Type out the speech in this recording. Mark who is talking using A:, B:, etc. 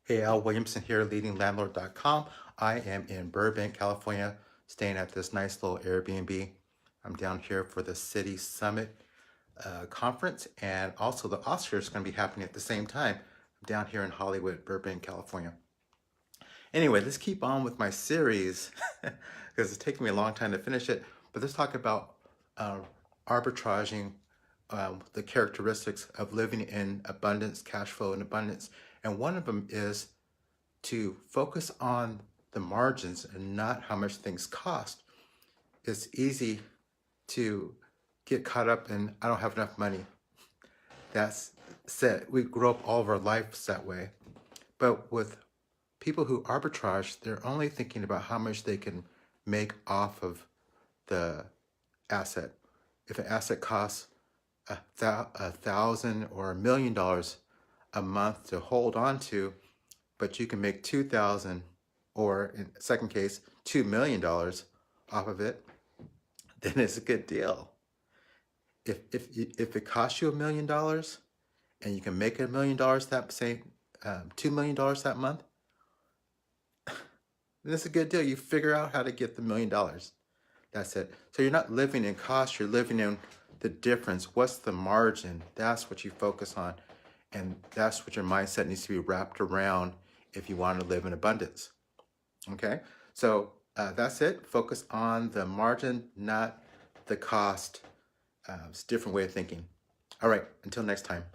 A: Hey, Al Williamson here, leading Landlord.com. I am in Burbank, California, staying at this nice little Airbnb. I'm down here for the City Summit conference, and also the Oscars is going to be happening at the same time. I'm down here in Hollywood, Burbank, California. Anyway, let's keep on with my series because it's taken me a long time to finish it. But let's talk about uh, arbitraging the characteristics of living in abundance, cash flow in abundance. And one of them is to focus on the margins and not how much things cost. It's easy to get caught up in, I don't have enough money. That's set. We grow up all of our lives that way. But with people who arbitrage, they're only thinking about how much they can make off of the asset. If an asset costs $1,000 or $1,000,000 a month to hold on to, but you can make $2,000 or in the second case, $2 million off of it, then it's a good deal. If it costs you $1 million and you can make $1 million that say $2 million that month, then it's a good deal. You figure out how to get the $1 million. That's it. So you're not living in cost, you're living in the difference. What's the margin? That's what you focus on. And that's what your mindset needs to be wrapped around if you want to live in abundance. Okay, so that's it. Focus on the margin, not the cost. It's a different way of thinking. All right, until next time.